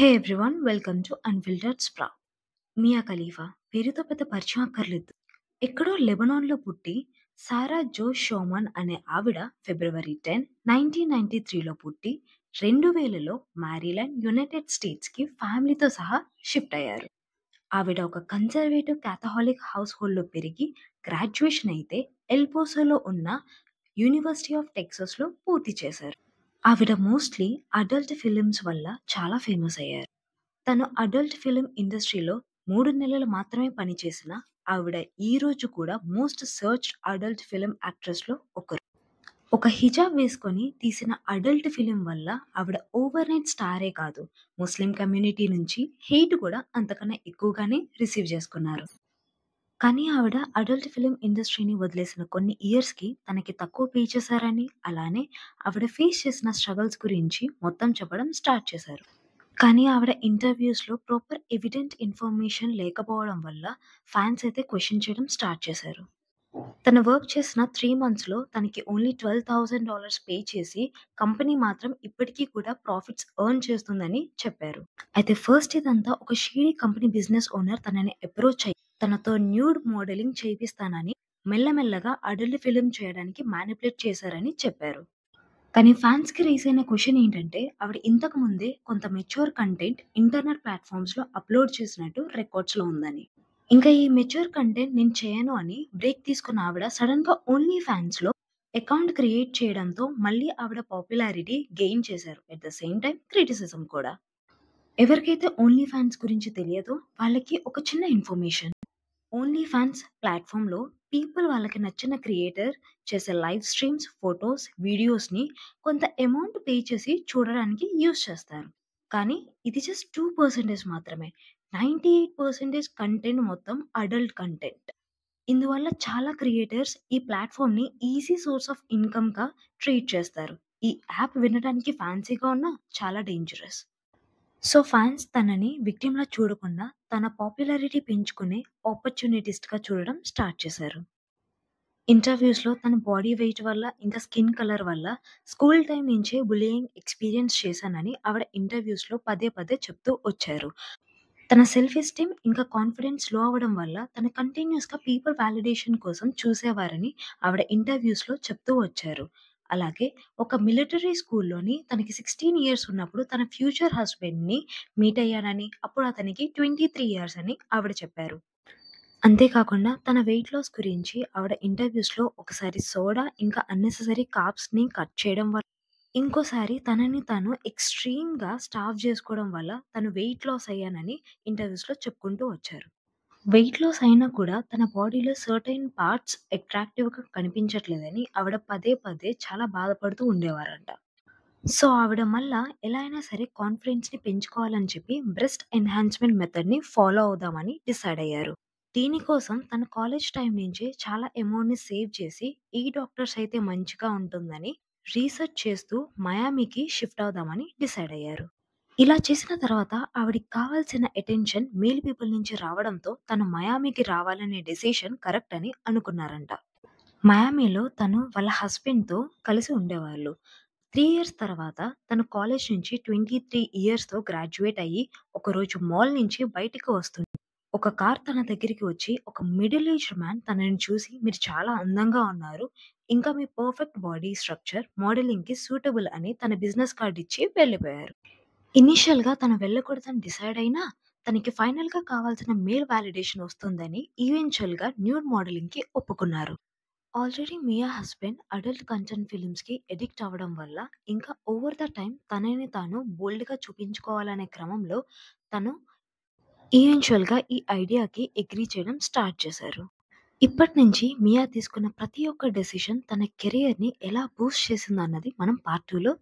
Hey everyone welcome to unfiltered స్ప్రా. Mia Khalifa పేరుతో పెద్ద పరిచయం అక్కర్లేదు. ఎక్కడో లెబనాన్‌లో పుట్టి సారా జో షోమన్ అనే ఆవిడ ఫిబ్రవరి 10, 1993లో పుట్టి 2000లో మారీలాండ్, యునైటెడ్ స్టేట్స్‌కి ఫ్యామిలీతో సహా షిఫ్ట్ అయ్యారు. ఆవిడ ఒక కన్జర్వేటివ్ కాథోలిక్ హౌస్‌హోల్డ్‌లో పెరిగి గ్రాడ్యుయేషన్ అయితే ఎల్ పోసోలో ఉన్న యూనివర్సిటీ ఆఫ్ టెక్సాస్‌లో పూర్తి చేశారు. ఆవిడ మోస్ట్‌లీ అడల్ట్ ఫిల్మ్స్ వల్ల చాలా ఫేమస్ అయ్యారు. తను అడల్ట్ ఫిల్మ్ ఇండస్ట్రీలో 3 నెలలు మాత్రమే పనిచేసిన ఆవిడ ఈ రోజు కూడా మోస్ట్ సర్చ్డ్ అడల్ట్ ఫిల్మ్ యాక్ట్రెస్‌లో ఒకరు. ఒక హిజాబ్ వేసుకొని తీసిన అడల్ట్ ఫిల్మ్ వల్ల ఆవిడ ఓవర్‌నైట్ స్టారే కాదు, ముస్లిం కమ్యూనిటీ నుంచి హెయిట్ కూడా అంతకన్నా ఎక్కువగానే రిసీవ్ చేసుకున్నారు. కానీ ఆవిడ అడల్ట్ ఫిల్మ్ ఇండస్ట్రీని వదిలేసిన కొన్ని ఇయర్స్‌కి తనకి తక్కువ పే చేశారని, అలానే ఆవిడ ఫేస్ చేసిన స్ట్రగల్స్ గురించి మొత్తం చెప్పడం స్టార్ట్ చేశారు. కానీ ఆవిడ ఇంటర్వ్యూస్‌లో ప్రాపర్ ఎవిడెంట్ ఇన్ఫర్మేషన్ లేకపోవడం వల్ల ఫ్యాన్స్ అయితే క్వెషన్ చేయడం స్టార్ట్ చేశారు. తను వర్క్ చేసిన 3 మంత్స్‌లో తనకి ఓన్లీ $12,000 పే చేసి, కంపెనీ మాత్రం ఇప్పటికీ కూడా ప్రాఫిట్స్ ఎర్న్ చేస్తుందని చెప్పారు. అయితే ఫస్ట్ ఇదంతా ఒక షేడీ కంపెనీ బిజినెస్ ఓనర్ తనని అప్రోచ్ అయ్యి, తనతో న్యూడ్ మోడలింగ్ చేపిస్తానని మెల్లమెల్లగా అడల్ట్ ఫిల్మ్ చేయడానికి మానిప్యులేట్ చేశారని చెప్పారు. కానీ ఫ్యాన్స్‌కి రైజ్ అయిన క్వెషన్ ఏంటంటే, ఆవిడ ఇంతకు ముందే కొంత మెచ్యూర్ కంటెంట్ ఇంటర్నెట్ ప్లాట్‌ఫార్మ్స్‌లో అప్‌లోడ్ చేసినట్టు రికార్డ్స్‌లో ఉందని. ఇంకా ఈ మెచ్యూర్ కంటెంట్ నేను చేయను అని బ్రేక్ తీసుకున్న ఆవిడ సడెన్‌గా ఓన్లీ ఫ్యాన్స్‌లో అకౌంట్ క్రియేట్ చేయడంతో మళ్ళీ ఆవిడ పాపులారిటీ గెయిన్ చేశారు. At the same time criticism కూడా. ఎవరికైతే ఓన్లీ ఫ్యాన్స్ గురించి తెలియదో వాళ్ళకి ఒక చిన్న ఇన్ఫర్మేషన్. ఓన్లీ ఫ్యాన్స్ ప్లాట్‌ఫామ్‌లో పీపుల్ వాళ్ళకి నచ్చిన క్రియేటర్ చేసే లైవ్ స్ట్రీమ్స్, ఫోటోస్, వీడియోస్‌ని కొంత అమౌంట్ పే చేసి చూడడానికి యూజ్ చేస్తారు. కానీ ఇది జస్ట్ 2% మాత్రమే. 98% కంటెంట్ మొత్తం అడల్ట్ కంటెంట్. ఇందువల్ల చాలా క్రియేటర్స్ ఈ ప్లాట్‌ఫామ్‌ని ఈజీ సోర్స్ ఆఫ్ ఇన్‌కమ్‌గా ట్రీట్ చేస్తారు. ఈ యాప్ వినడానికి ఫ్యాన్సీగా ఉన్నా చాలా డేంజరస్. సో, ఫ్యాన్స్ తనని విక్టిమ్‌లా చూడకుండా తన పాపులారిటీ పెంచుకునే ఆపర్చునిటిస్ట్‌గా చూడడం స్టార్ట్ చేశారు. ఇంటర్వ్యూస్‌లో తన బాడీ వెయిట్ వల్ల, ఇంకా స్కిన్ కలర్ వల్ల స్కూల్ టైమ్ నుంచే బుల్లీయింగ్ ఎక్స్‌పీరియన్స్ చేశానని ఆవిడ ఇంటర్వ్యూస్‌లో పదే పదే చెప్తూ వచ్చారు. తన సెల్ఫ్ ఎస్టీమ్ ఇంకా కాన్ఫిడెన్స్ లో అవ్వడం వల్ల తను కంటిన్యూస్‌గా పీపుల్ వాలిడేషన్ కోసం చూసేవారని ఆవిడ ఇంటర్వ్యూస్‌లో చెప్తూ వచ్చారు. అలాగే ఒక మిలిటరీ స్కూల్‌లోని తనకి 16 ఇయర్స్ ఉన్నప్పుడు తన ఫ్యూచర్ హస్బెండ్‌ని మీట్ అయ్యానని, అప్పుడు అతనికి 23 ఇయర్స్ అని ఆవిడ చెప్పారు. అంతేకాకుండా తన వెయిట్ లాస్ గురించి ఆవిడ ఇంటర్వ్యూస్‌లో ఒకసారి సోడా ఇంకా అన్నెసెసరీ కార్బ్స్‌ని కట్ చేయడం వల్ల, ఇంకోసారి తనని తాను ఎక్స్‌ట్రీమ్‌గా స్టార్వ్ జేసుకోవడం వల్ల తను వెయిట్ లాస్ అయ్యానని ఇంటర్వ్యూస్‌లో చెప్పుకుంటూ వచ్చారు. వెయిట్ లాస్ అయినా కూడా తన బాడీలో సర్టెయిన్ పార్ట్స్ అట్రాక్టివ్‌గా కనిపించట్లేదని ఆవిడ పదే పదే చాలా బాధపడుతూ ఉండేవారంట. సో, ఆవిడ మళ్ళా ఎలా అయినా సరే కాన్ఫిడెన్స్‌ని పెంచుకోవాలని చెప్పి బ్రెస్ట్ ఎన్హాన్స్‌మెంట్ మెథడ్‌ని ఫాలో అవుదామని డిసైడ్ అయ్యారు. దీనికోసం తన కాలేజ్ టైమ్ నుంచే చాలా అమౌంట్‌ని సేవ్ చేసి, ఏ డాక్టర్స్ అయితే మంచిగా ఉంటుందని రీసెర్చ్ చేస్తూ మయామికి షిఫ్ట్ అవుదామని డిసైడ్ అయ్యారు. ఇలా చేసిన తర్వాత ఆవిడకి కావాల్సిన అటెన్షన్ మేల్ పీపుల్ నుంచి రావడంతో తను మయామికి రావాలనే డెసిషన్ కరెక్ట్ అని అనుకున్నారంట. మయామిలో తను వాళ్ళ హస్బెండ్‌తో కలిసి ఉండేవాళ్ళు. 3 ఇయర్స్ తర్వాత తను కాలేజ్ నుంచి 23 ఇయర్స్‌తో గ్రాడ్యుయేట్ అయ్యి ఒకరోజు మాల్ నుంచి బయటికి వస్తుంది. ఒక కార్ తన దగ్గరికి వచ్చి ఒక మిడిల్ ఏజ్డ్ మ్యాన్ తనని చూసి, "మీరు చాలా అందంగా ఉన్నారు. ఇంకా మీ పర్ఫెక్ట్ బాడీ స్ట్రక్చర్ మోడలింగ్‌కి సూటబుల్" అని తన బిజినెస్ కార్డ్ ఇచ్చి వెళ్ళిపోయారు. ఇనీషియల్‌గా తను వెళ్ళకూడదని డిసైడ్ అయినా, తనకి ఫైనల్‌గా కావాల్సిన మేల్ వాలిడేషన్ వస్తుందని ఈవెంచువల్‌గా న్యూడ్ మోడలింగ్‌కి ఒప్పుకున్నారు. ఆల్రెడీ మియా హస్బెండ్ అడల్ట్ కంటెంట్ ఫిల్మ్స్‌కి అడిక్ట్ అవ్వడం వల్ల, ఇంకా ఓవర్ ద టైమ్ తనని తాను బోల్డ్‌గా చూపించుకోవాలనే క్రమంలో తను ఈవెంచువల్‌గా ఈ ఐడియాకి అగ్రీ చేయడం స్టార్ట్ చేశారు. ఇప్పటినుంచి మియా తీసుకున్న ప్రతి ఒక్క డెసిషన్ తన కెరియర్‌ని ఎలా బూస్ట్ చేసిందన్నది మనం పార్ట్ 2లో